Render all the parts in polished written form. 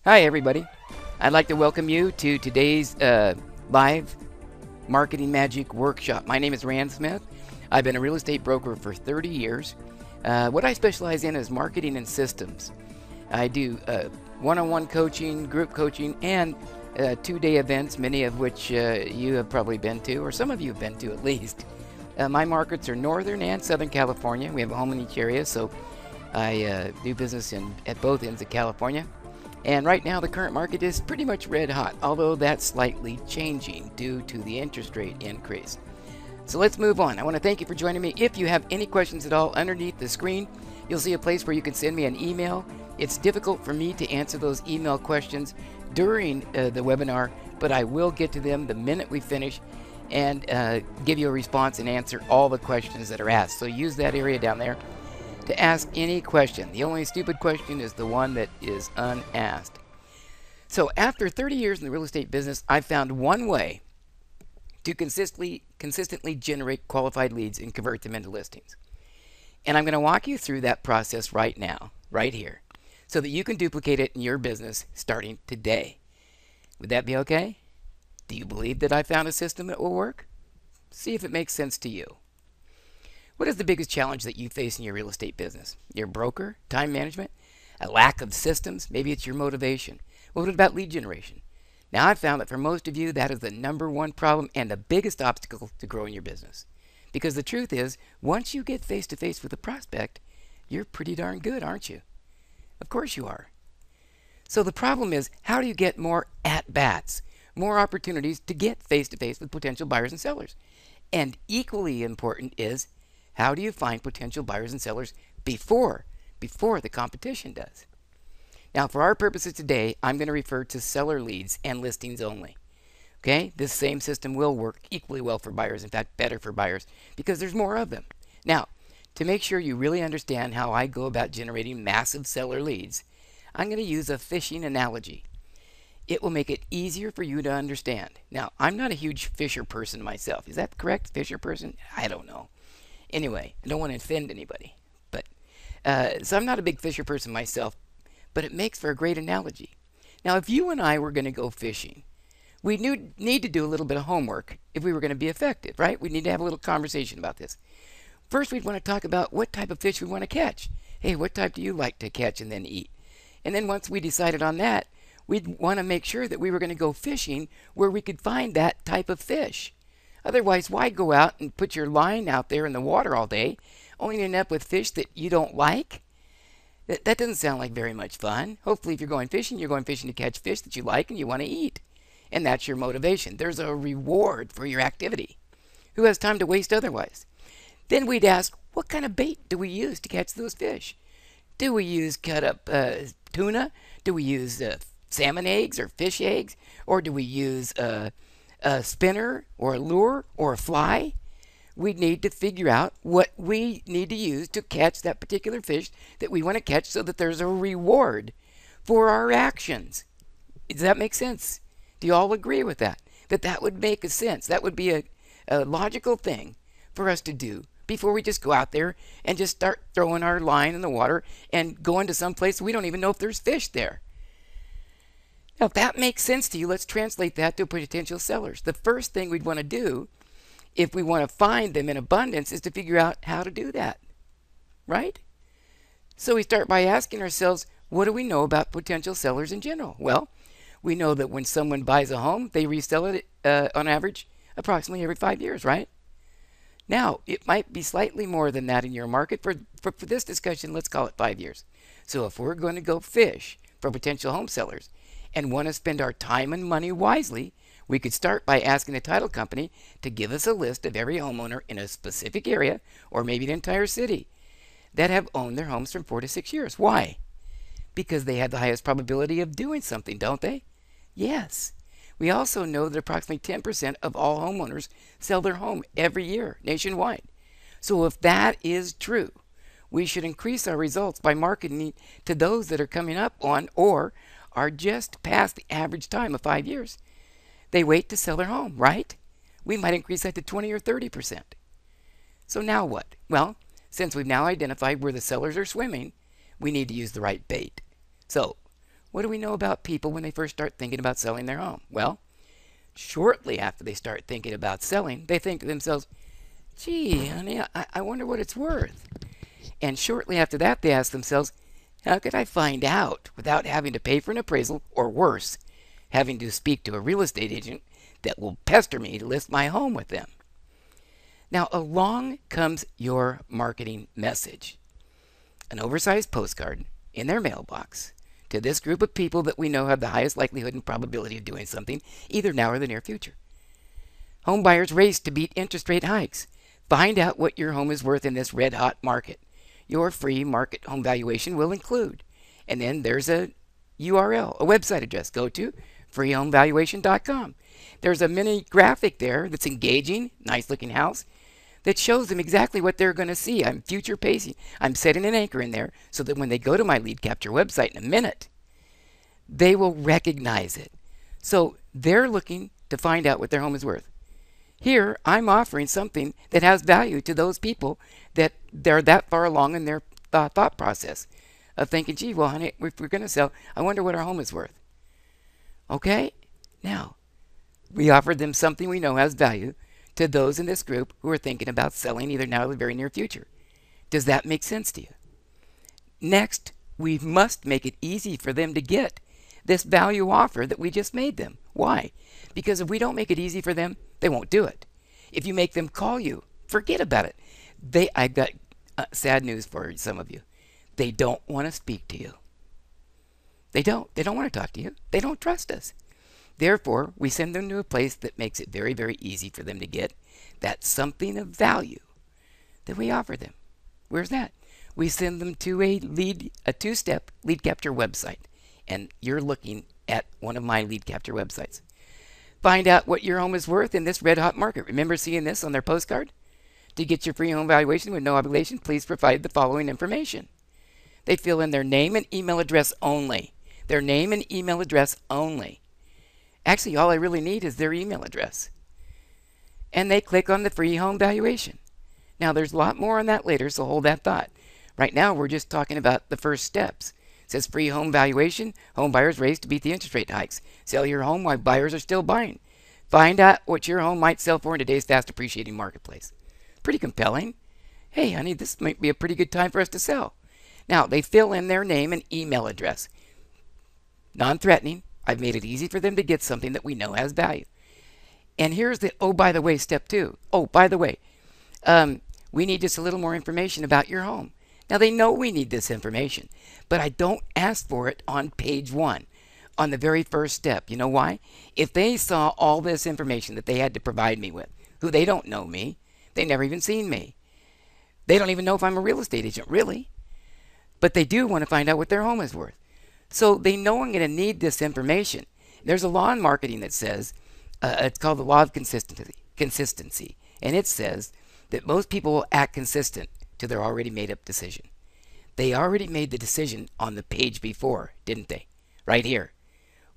Hi, everybody. I'd like to welcome you to today's live Marketing Magic Workshop. My name is Rand Smith. I've been a real estate broker for 30 years. What I specialize in is marketing and systems. I do one-on-one coaching, group coaching, and two-day events, many of which you have probably been to, or some of you have been to at least. My markets are Northern and Southern California. We have a home in each area, so I do business at both ends of California. And right now the current market is pretty much red hot, although that's slightly changing due to the interest rate increase. So let's move on. I want to thank you for joining me. If you have any questions at all, underneath the screen, you'll see a place where you can send me an email. It's difficult for me to answer those email questions during the webinar, but I will get to them the minute we finish and give you a response and answer all the questions that are asked. So use that area down there to ask any question. The only stupid question is the one that is unasked. So after 30 years in the real estate business, I've found one way to consistently generate qualified leads and convert them into listings. And I'm going to walk you through that process right now, right here, so that you can duplicate it in your business starting today. Would that be okay? Do you believe that I found a system that will work? See if it makes sense to you. What is the biggest challenge that you face in your real estate business? Your broker, time management, a lack of systems, maybe it's your motivation. What about lead generation? Now I've found that for most of you that is the #1 problem and the biggest obstacle to growing your business. Because the truth is, once you get face to face with a prospect, you're pretty darn good, aren't you? Of course you are. So the problem is, how do you get more at-bats, more opportunities to get face to face with potential buyers and sellers? And equally important is, how do you find potential buyers and sellers before the competition does? Now, for our purposes today, I'm going to refer to seller leads and listings only. Okay? This same system will work equally well for buyers, in fact, better for buyers, because there's more of them. Now, to make sure you really understand how I go about generating massive seller leads, I'm going to use a fishing analogy. It will make it easier for you to understand. Now, I'm not a huge fisher person myself. Is that correct? Fisher person? I don't know. Anyway, I don't want to offend anybody, but so I'm not a big fisher person myself, but it makes for a great analogy. Now, if you and I were going to go fishing, we need to do a little bit of homework if we were going to be effective, right? We need to have a little conversation about this. First, we'd want to talk about what type of fish we want to catch. Hey, what type do you like to catch and then eat? And then once we decided on that, we'd want to make sure that we were going to go fishing where we could find that type of fish. Otherwise, why go out and put your line out there in the water all day, only to end up with fish that you don't like? That doesn't sound like very much fun. Hopefully, if you're going fishing to catch fish that you like and you want to eat. And that's your motivation. There's a reward for your activity. Who has time to waste otherwise? Then we'd ask, what kind of bait do we use to catch those fish? Do we use cut up tuna? Do we use salmon eggs or fish eggs? Or do we use a spinner or a lure or a fly? We need to figure out what we need to use to catch that particular fish that we want to catch so that there's a reward for our actions. Does that make sense? Do you all agree with that? That would make a sense. That would be a logical thing for us to do before we just go out there and just start throwing our line in the water and going to some place we don't even know if there's fish there. Now, if that makes sense to you, let's translate that to potential sellers. The first thing we'd want to do, if we want to find them in abundance, is to figure out how to do that, right? So we start by asking ourselves, what do we know about potential sellers in general? Well, we know that when someone buys a home, they resell it on average approximately every 5 years, right? Now, it might be slightly more than that in your market. For this discussion, let's call it 5 years. So if we're going to go fish for potential home sellers, and want to spend our time and money wisely, we could start by asking the title company to give us a list of every homeowner in a specific area, or maybe the entire city, that have owned their homes from 4 to 6 years. Why? Because they have the highest probability of doing something, don't they? Yes. We also know that approximately 10% of all homeowners sell their home every year nationwide. So if that is true, we should increase our results by marketing to those that are coming up on or are just past the average time of 5 years. They wait to sell their home, right? We might increase that to 20 or 30%. So now what? Well, since we've now identified where the sellers are swimming, we need to use the right bait. So What do we know about people when they first start thinking about selling their home? Well, shortly after they start thinking about selling, they think to themselves, gee, honey, I wonder what it's worth. And shortly after that, they ask themselves, how could I find out without having to pay for an appraisal, or worse, having to speak to a real estate agent that will pester me to list my home with them? Now, along comes your marketing message. An oversized postcard in their mailbox to this group of people that we know have the highest likelihood and probability of doing something, either now or the near future. Home buyers race to beat interest rate hikes. Find out what your home is worth in this red-hot market. Your free market home valuation will include. And then there's a URL, a website address. Go to freehomevaluation.com. There's a mini graphic there that's engaging, nice-looking house, that shows them exactly what they're going to see. I'm future pacing. I'm setting an anchor in there so that when they go to my lead capture website in a minute, they will recognize it. So they're looking to find out what their home is worth. Here, I'm offering something that has value to those people that they're that far along in their thought process of thinking, gee, well, honey, if we're going to sell, I wonder what our home is worth. Okay? Now, we offered them something we know has value to those in this group who are thinking about selling either now or the very near future. Does that make sense to you? Next, we must make it easy for them to get this value offer that we just made them. Why? Because if we don't make it easy for them, they won't do it. If you make them call you, forget about it. I got sad news for some of you. They don't want to speak to you. They don't. They don't want to talk to you. They don't trust us. Therefore, we send them to a place that makes it very, very easy for them to get that something of value that we offer them. Where's that? We send them to a two-step lead capture website. And you're looking at one of my lead capture websites. Find out what your home is worth in this red-hot market. Remember seeing this on their postcard? To get your free home valuation with no obligation, please provide the following information. They fill in their name and email address only. Their name and email address only. Actually, all I really need is their email address. And they click on the free home valuation. Now, there's a lot more on that later, so hold that thought. Right now, we're just talking about the first steps. It says free home valuation. Home buyers race to beat the interest rate hikes. Sell your home while buyers are still buying. Find out what your home might sell for in today's fast appreciating marketplace. Pretty compelling. Hey, honey, this might be a pretty good time for us to sell. Now, they fill in their name and email address. Non-threatening. I've made it easy for them to get something that we know has value. And here's the, oh, by the way, step 2. Oh, by the way, we need just a little more information about your home. Now, they know we need this information, but I don't ask for it on page 1, on the very first step. You know why? If they saw all this information that they had to provide me with, who they don't know me, they never even seen me. They don't even know if I'm a real estate agent, really. But they do want to find out what their home is worth. So they know I'm going to need this information. There's a law in marketing that says, it's called the law of consistency. And it says that most people will act consistent to their already made up decision. They already made the decision on the page before, didn't they? Right here.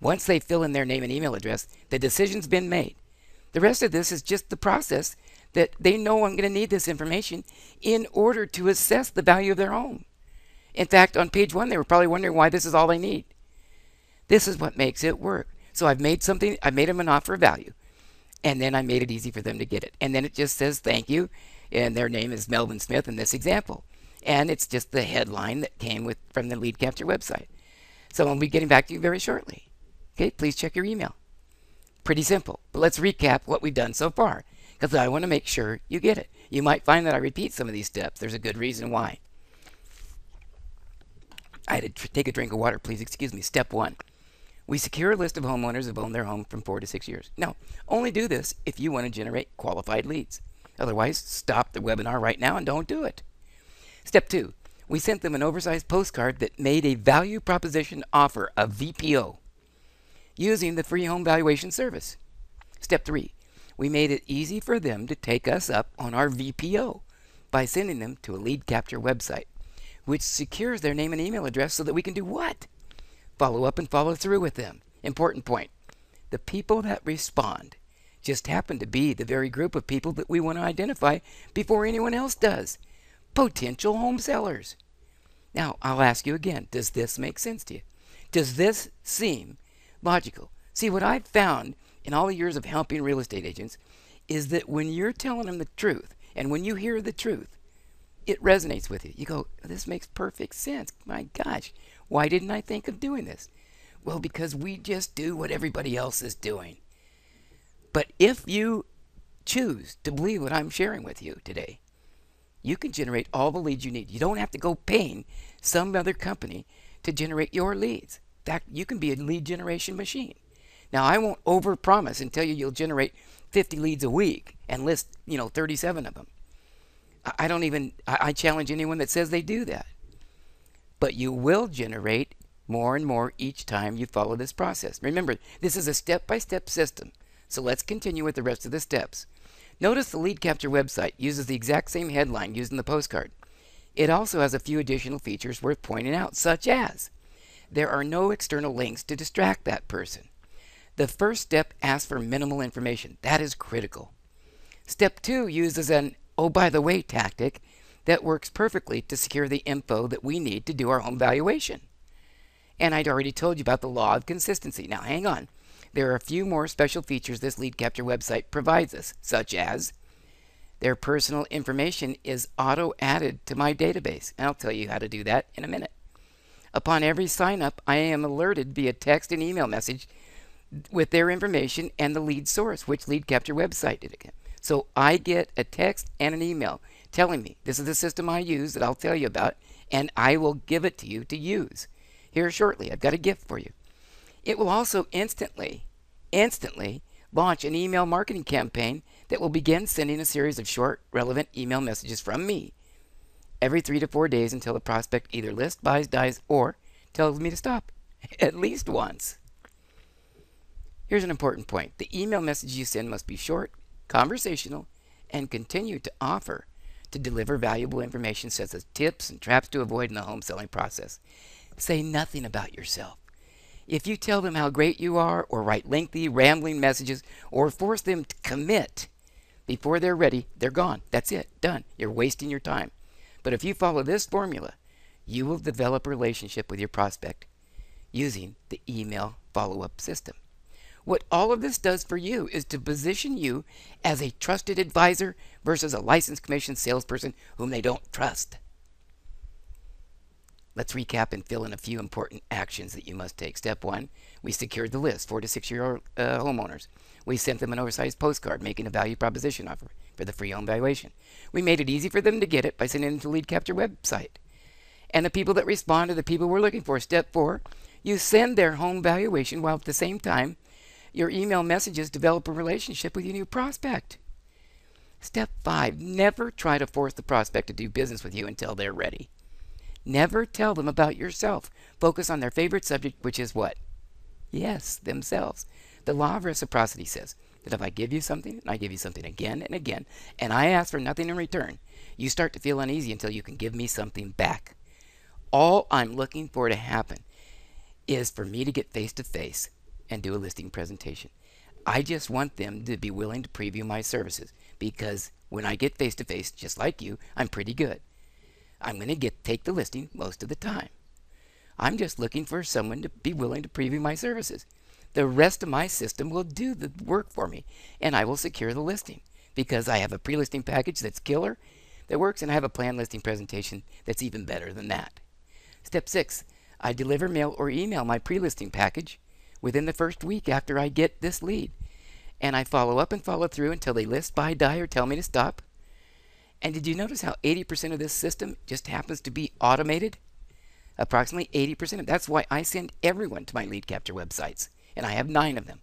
Once they fill in their name and email address, the decision's been made. The rest of this is just the process that they know I'm going to need this information in order to assess the value of their home. In fact, on page 1, they were probably wondering why this is all they need. This is what makes it work. So I've made them an offer of value, and then I made it easy for them to get it. And then it just says thank you, and their name is Melvin Smith in this example. And it's just the headline that came from the lead capture website. So I'll be getting back to you very shortly. Okay, please check your email. Pretty simple. But let's recap what we've done so far, because I want to make sure you get it. You might find that I repeat some of these steps. There's a good reason why. I had to take a drink of water, please excuse me. Step 1. We secure a list of homeowners who've owned their home from 4 to 6 years. Now, only do this if you want to generate qualified leads. Otherwise, stop the webinar right now and don't do it. Step 2. We sent them an oversized postcard that made a value proposition offer, a VPO, using the free home valuation service. Step 3. We made it easy for them to take us up on our VPO by sending them to a lead capture website, which secures their name and email address so that we can do what? Follow up and follow through with them. Important point. The people that respond just happen to be the very group of people that we want to identify before anyone else does. Potential home sellers. Now, I'll ask you again, does this make sense to you? Does this seem logical? See, what I've found in all the years of helping real estate agents is that when you're telling them the truth, and when you hear the truth, it resonates with you. You go, this makes perfect sense. My gosh, why didn't I think of doing this? Well, because we just do what everybody else is doing. But if you choose to believe what I'm sharing with you today, you can generate all the leads you need. You don't have to go paying some other company to generate your leads. In fact, you can be a lead generation machine. Now, I won't overpromise and tell you you'll generate 50 leads a week and list, 37 of them. I challenge anyone that says they do that. But you will generate more and more each time you follow this process. Remember, this is a step-by-step system. So let's continue with the rest of the steps. Notice the lead capture website uses the exact same headline used in the postcard. It also has a few additional features worth pointing out, such as there are no external links to distract that person. The first step asks for minimal information. That is critical. Step 2 uses an oh by the way tactic that works perfectly to secure the info that we need to do our home valuation. And I'd already told you about the law of consistency. Now hang on. There are a few more special features this lead capture website provides us, such as their personal information is auto-added to my database. And I'll tell you how to do that in a minute. Upon every sign up, I am alerted via text and email message with their information and the lead source, which lead capture website did again. So I get a text and an email telling me this is the system I use that I'll tell you about, and I will give it to you to use. Here shortly, I've got a gift for you. It will also instantly launch an email marketing campaign that will begin sending a series of short, relevant email messages from me every 3 to 4 days until the prospect either lists, buys, dies, or tells me to stop at least once. Here's an important point. The email message you send must be short, conversational, and continue to offer to deliver valuable information such as tips and traps to avoid in the home selling process. Say nothing about yourself. If you tell them how great you are, or write lengthy, rambling messages, or force them to commit before they're ready, they're gone. That's it. Done. You're wasting your time. But if you follow this formula, you will develop a relationship with your prospect using the email follow-up system. What all of this does for you is to position you as a trusted advisor versus a licensed commission salesperson whom they don't trust. Let's recap and fill in a few important actions that you must take. Step 1, we secured the list, 4 to 6 year homeowners. We sent them an oversized postcard making a value proposition offer for the free home valuation. We made it easy for them to get it by sending them to the lead capture website. And the people that respond are the people we're looking for. Step 4, you send their home valuation while at the same time your email messages develop a relationship with your new prospect. Step 5, never try to force the prospect to do business with you until they're ready. Never tell them about yourself. Focus on their favorite subject, which is what? Yes, themselves. The law of reciprocity says that if I give you something, and I give you something again and again, and I ask for nothing in return, you start to feel uneasy until you can give me something back. All I'm looking for to happen is for me to get face-to-face and do a listing presentation. I just want them to be willing to preview my services, because when I get face-to-face, just like you, I'm pretty good. I'm going to take the listing most of the time. I'm just looking for someone to be willing to preview my services. The rest of my system will do the work for me, and I will secure the listing because I have a pre-listing package that's killer, that works, and I have a planned listing presentation that's even better than that. Step 6, I deliver mail or email my pre-listing package within the first week after I get this lead, and I follow up and follow through until they list, buy, die, or tell me to stop. And did you notice how 80% of this system just happens to be automated? Approximately 80%. That's why I send everyone to my lead capture websites, and I have 9 of them.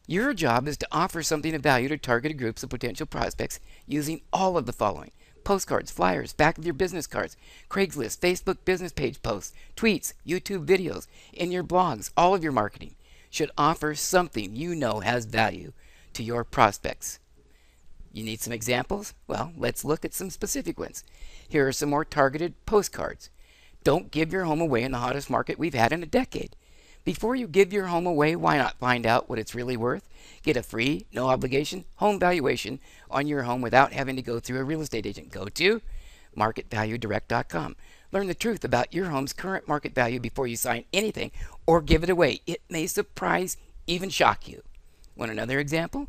Your job is to offer something of value to targeted groups of potential prospects using all of the following: postcards, flyers, back of your business cards, Craigslist, Facebook business page posts, tweets, YouTube videos, in your blogs. All of your marketing should offer something you know has value to your prospects. You need some examples? Well, let's look at some specific ones. Here are some more targeted postcards. Don't give your home away in the hottest market we've had in a decade. Before you give your home away, why not find out what it's really worth? Get a free, no obligation home valuation on your home without having to go through a real estate agent. Go to marketvaluedirect.com. Learn the truth about your home's current market value before you sign anything or give it away. It may surprise, even shock you. Want another example?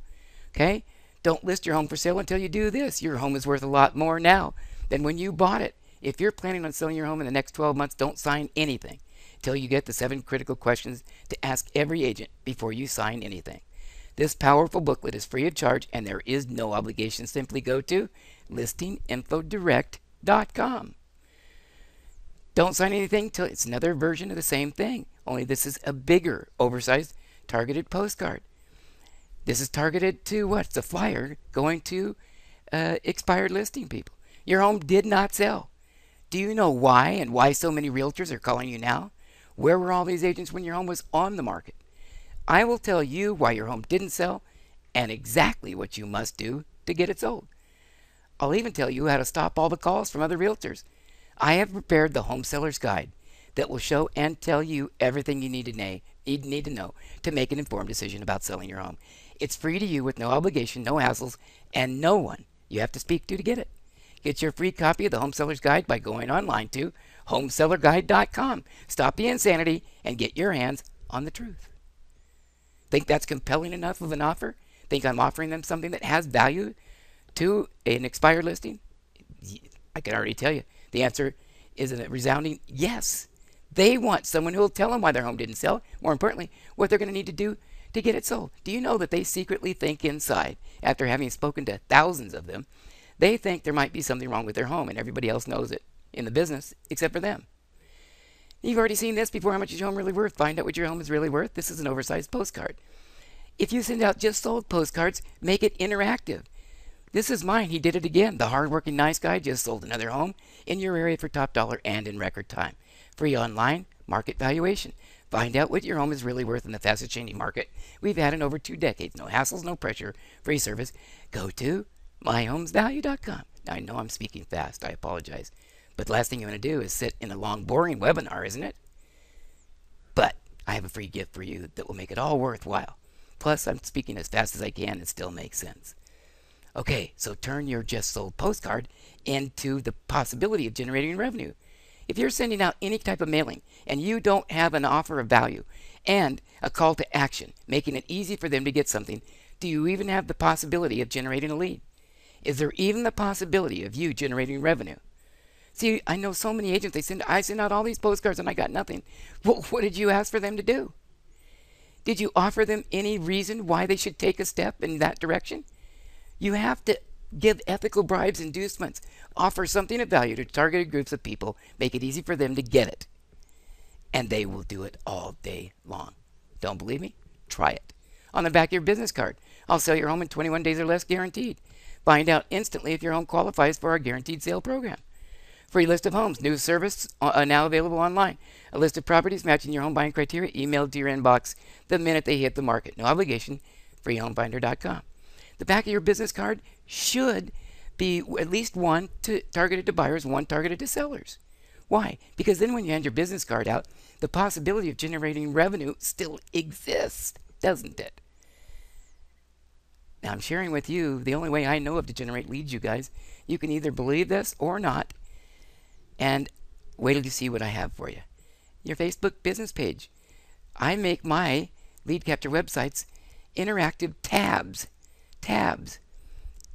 Okay? Don't list your home for sale until you do this. Your home is worth a lot more now than when you bought it. If you're planning on selling your home in the next 12 months, don't sign anything until you get the 7 critical questions to ask every agent before you sign anything. This powerful booklet is free of charge and there is no obligation. Simply go to listinginfodirect.com. Don't sign anything till it's another version of the same thing, only this is a bigger, oversized, targeted postcard. This is targeted to what? It's a flyer going to expired listing people. Your home did not sell. Do you know why and why so many realtors are calling you now? Where were all these agents when your home was on the market? I will tell you why your home didn't sell and exactly what you must do to get it sold. I'll even tell you how to stop all the calls from other realtors. I have prepared the Home Seller's Guide that will show and tell you everything you need to know to make an informed decision about selling your home. It's free to you with no obligation, no hassles, and no one you have to speak to get it. Get your free copy of the Home Seller's Guide by going online to homesellerguide.com. Stop the insanity and get your hands on the truth. Think that's compelling enough of an offer? Think I'm offering them something that has value to an expired listing? I can already tell you. The answer is a resounding yes. They want someone who will tell them why their home didn't sell. More importantly, what they're going to need to do to get it sold. Do you know that they secretly think inside, after having spoken to thousands of them, they think there might be something wrong with their home and everybody else knows it in the business except for them. You've already seen this before. How much is your home really worth? Find out what your home is really worth. This is an oversized postcard. If you send out just sold postcards, make it interactive. This is mine. He did it again. The hardworking nice guy just sold another home in your area for top dollar and in record time. Free online market valuation. Find out what your home is really worth in the fastest changing market we've had in over 2 decades. No hassles, no pressure, free service. Go to myhomesvalue.com. Now, I know I'm speaking fast. I apologize. But the last thing you want to do is sit in a long, boring webinar, isn't it? But I have a free gift for you that will make it all worthwhile. Plus, I'm speaking as fast as I can and still make sense. Okay, so turn your just sold postcard into the possibility of generating revenue. If you're sending out any type of mailing and you don't have an offer of value and a call to action, making it easy for them to get something, do you even have the possibility of generating a lead? Is there even the possibility of you generating revenue? See, I know so many agents, I send out all these postcards and I got nothing. Well, what did you ask for them to do? Did you offer them any reason why they should take a step in that direction? You have to give ethical bribes, inducements, offer something of value to targeted groups of people, make it easy for them to get it. And they will do it all day long. Don't believe me? Try it. On the back of your business card, I'll sell your home in 21 days or less guaranteed. Find out instantly if your home qualifies for our guaranteed sale program. Free list of homes, new service now available online. A list of properties matching your home buying criteria emailed to your inbox the minute they hit the market. No obligation, freehomefinder.com. The back of your business card should be at least one targeted to buyers, one targeted to sellers. Why? Because then when you hand your business card out, the possibility of generating revenue still exists, doesn't it? Now I'm sharing with you the only way I know of to generate leads, you guys. You can either believe this or not, and wait till you see what I have for you. Your Facebook business page. I make my lead capture websites interactive tabs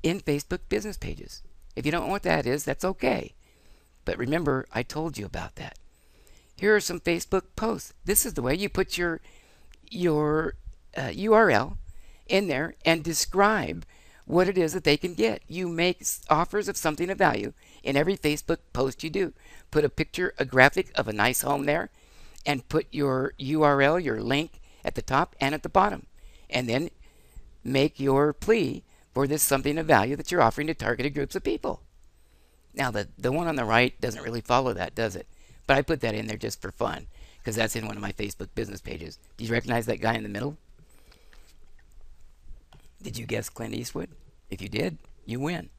in Facebook business pages. If you don't know what that is, that's okay. But remember, I told you about that. Here are some Facebook posts. This is the way you put your URL in there and describe what it is that they can get. You make offers of something of value in every Facebook post you do. Put a picture, a graphic of a nice home there, and put your URL, your link at the top and at the bottom. And then make your plea for this something of value that you're offering to targeted groups of people. Now, the one on the right doesn't really follow that, does it? But I put that in there just for fun, because that's in one of my Facebook business pages. Do you recognize that guy in the middle? Did you guess Clint Eastwood? If you did, you win.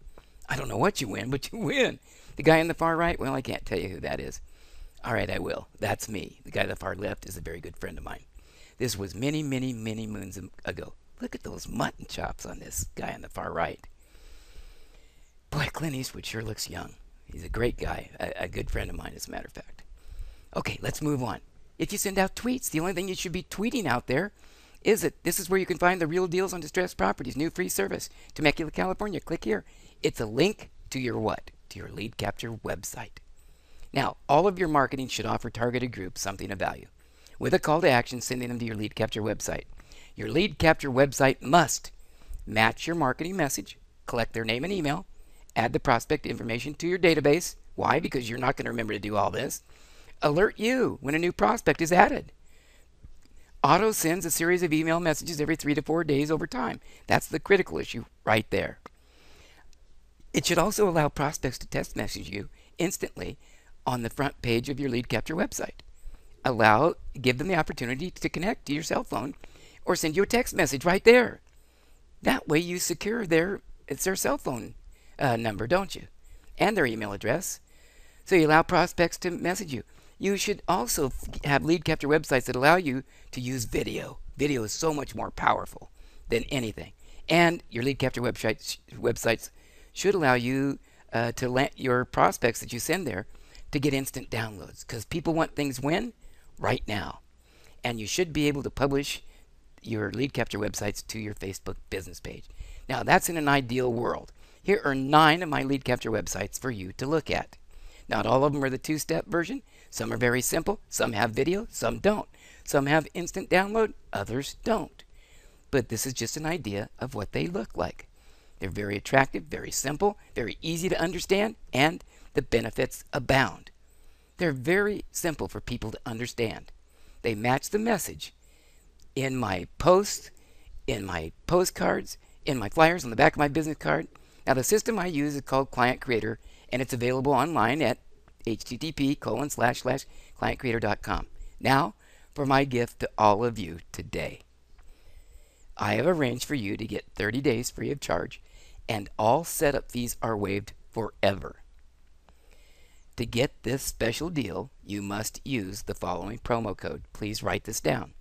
I don't know what you win, but you win. The guy on the far right, well, I can't tell you who that is. All right, I will. That's me. The guy on the far left is a very good friend of mine. This was many, many, many moons ago. Look at those mutton chops on this guy on the far right. Boy, Clint Eastwood sure looks young. He's a great guy, a good friend of mine, as a matter of fact. Okay, let's move on. If you send out tweets, the only thing you should be tweeting out there is that this is where you can find the real deals on distressed properties, new free service, Temecula, California. Click here. It's a link to your what? To your lead capture website. Now, all of your marketing should offer targeted groups something of value, with a call to action sending them to your lead capture website. Your lead capture website must match your marketing message, collect their name and email, add the prospect information to your database. Why? Because you're not going to remember to do all this. Alert you when a new prospect is added. Auto sends a series of email messages every 3 to 4 days over time. That's the critical issue right there. It should also allow prospects to text message you instantly on the front page of your lead capture website. Give them the opportunity to connect to your cell phone or send you a text message right there. That way you secure it's their cell phone number, don't you? And their email address. So you allow prospects to message you. You should also have lead capture websites that allow you to use video. Video is so much more powerful than anything. And your lead capture websites should allow you to let your prospects that you send there to get instant downloads, because people want things when? Right now. And you should be able to publish your lead capture websites to your Facebook business page. Now, that's in an ideal world. Here are 9 of my lead capture websites for you to look at. Not all of them are the 2-step version. Some are very simple. Some have video. Some don't. Some have instant download. Others don't. But this is just an idea of what they look like. They're very attractive, very simple, very easy to understand, and the benefits abound. They're very simple for people to understand. They match the message in my posts, in my postcards, in my flyers on the back of my business card. Now, the system I use is called ClientCreator, and it's available online at http://clientcreator.com. Now, for my gift to all of you today. I have arranged for you to get 30 days free of charge, and all setup fees are waived forever. To get this special deal, you must use the following promo code. Please write this down.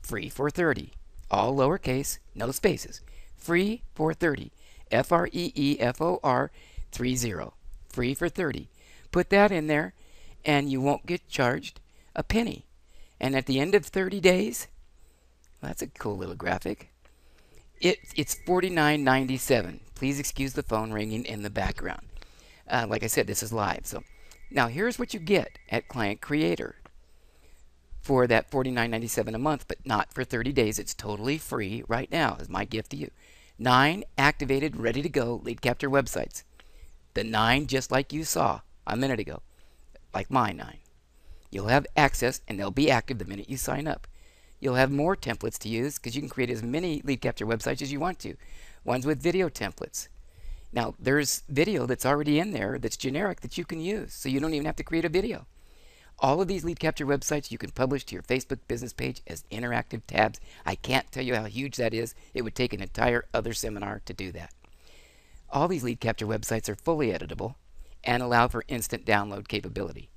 Free for 30. All lowercase, no spaces. Free for 30. FREEFOR 30. Free for 30. Put that in there, and you won't get charged a penny. And at the end of 30 days, well, that's a cool little graphic. It's $49.97. Please excuse the phone ringing in the background. Like I said, this is live. So now here's what you get at ClientCreator for that $49.97 a month, but not for 30 days. It's totally free right now. Is my gift to you. 9 activated, ready to go lead capture websites. The 9 just like you saw a minute ago, like my 9. You'll have access, and they'll be active the minute you sign up. You'll have more templates to use because you can create as many lead capture websites as you want to. Ones with video templates. Now, there's video that's already in there that's generic that you can use, so you don't even have to create a video. All of these lead capture websites you can publish to your Facebook business page as interactive tabs. I can't tell you how huge that is. It would take an entire other seminar to do that. All these lead capture websites are fully editable and allow for instant download capability.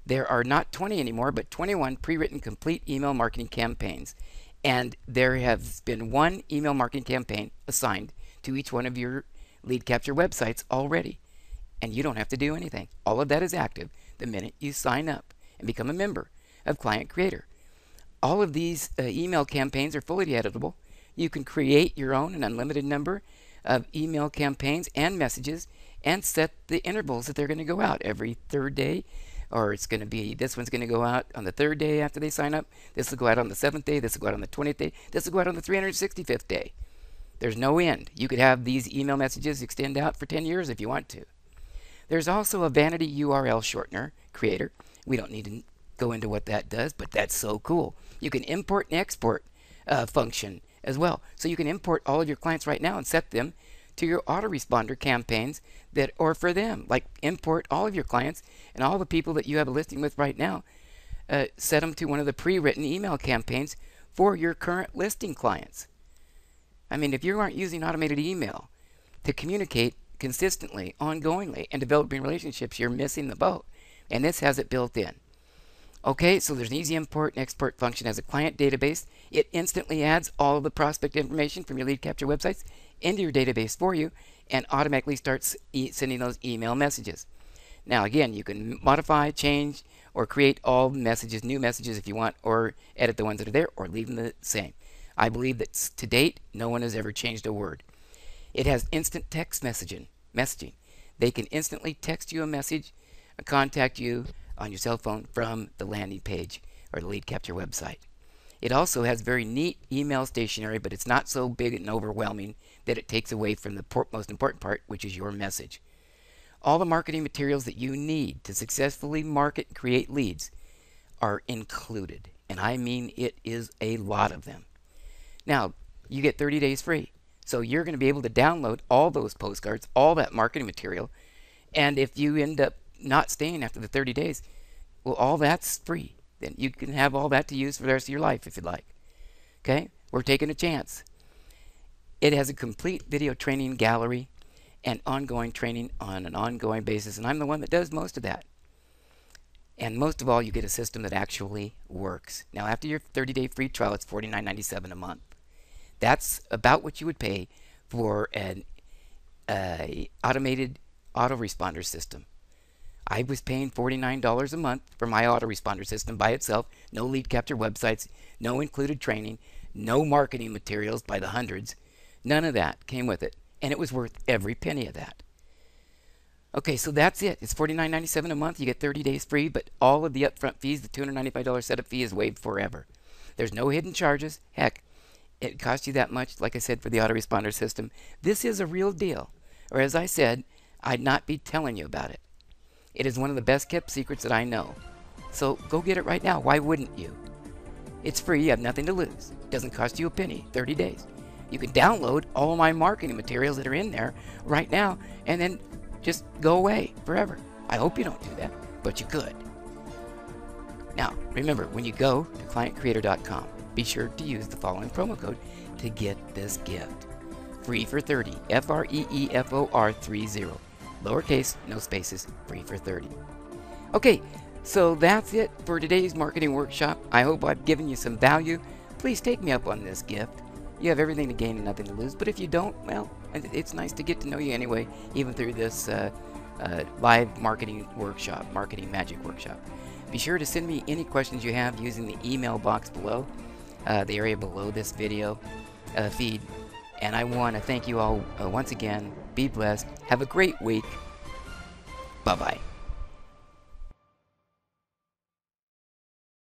There are not 20 anymore, but 21 pre-written complete email marketing campaigns. And there has been 1 email marketing campaign assigned to each one of your lead capture websites already. And you don't have to do anything. All of that is active the minute you sign up and become a member of ClientCreator. All of these email campaigns are fully editable. You can create your own an unlimited number of email campaigns and messages and set the intervals that they're going to go out every 3rd day. Or it's going to be, this one's going to go out on the 3rd day after they sign up. This will go out on the 7th day. This will go out on the 20th day. This will go out on the 365th day. There's no end. You could have these email messages extend out for 10 years if you want to. There's also a vanity URL shortener creator. We don't need to go into what that does, but that's so cool. You can import and export function as well. So you can import all of your clients right now and set them to your autoresponder campaigns that are for them. Like import all of your clients and all the people that you have a listing with right now. Set them to one of the pre-written email campaigns for your current listing clients. I mean, if you aren't using automated email to communicate consistently, ongoingly, and developing relationships, you're missing the boat. And this has it built in. Okay, so there's an easy import and export function as a client database. It instantly adds all of the prospect information from your lead capture websites into your database for you and automatically starts sending those email messages. Now again, you can modify, change, or create all messages, new messages if you want, or edit the ones that are there, or leave them the same. I believe that to date, no one has ever changed a word. It has instant text messaging. They can instantly text you a message, contact you on your cell phone from the landing page or the lead capture website. It also has very neat email stationery, but it's not so big and overwhelming that it takes away from the most important part, which is your message. All the marketing materials that you need to successfully market and create leads are included. And I mean, it is a lot of them. Now, you get 30 days free. So you're going to be able to download all those postcards, all that marketing material. And if you end up not staying after the 30 days, well, all that's free. Then you can have all that to use for the rest of your life if you'd like. Okay? We're taking a chance. It has a complete video training gallery and ongoing training on an ongoing basis. And I'm the one that does most of that. And most of all, you get a system that actually works. Now, after your 30-day free trial, it's $49.97 a month. That's about what you would pay for an automated autoresponder system. I was paying $49 a month for my autoresponder system by itself. No lead capture websites, no included training, no marketing materials by the hundreds. None of that came with it. And it was worth every penny of that. Okay, so that's it. It's $49.97 a month. You get 30 days free, but all of the upfront fees, the $295 setup fee, is waived forever. There's no hidden charges. Heck, it costs you that much, like I said, for the autoresponder system. This is a real deal. Or as I said, I'd not be telling you about it. It is one of the best kept secrets that I know. So go get it right now. Why wouldn't you? It's free. You have nothing to lose. It doesn't cost you a penny. 30 days. You can download all my marketing materials that are in there right now and then just go away forever. I hope you don't do that, but you could. Now, remember, when you go to ClientCreator.com, be sure to use the following promo code to get this gift. Free for 30. FREEFOR 30. Lowercase, no spaces, free for 30. Okay, so that's it for today's marketing workshop. I hope I've given you some value. Please take me up on this gift. You have everything to gain and nothing to lose. But if you don't, well, it's nice to get to know you anyway, even through this live marketing workshop, marketing magic workshop. Be sure to send me any questions you have using the email box below, the area below this video feed. And I want to thank you all once again. Be blessed. Have a great week. Bye-bye.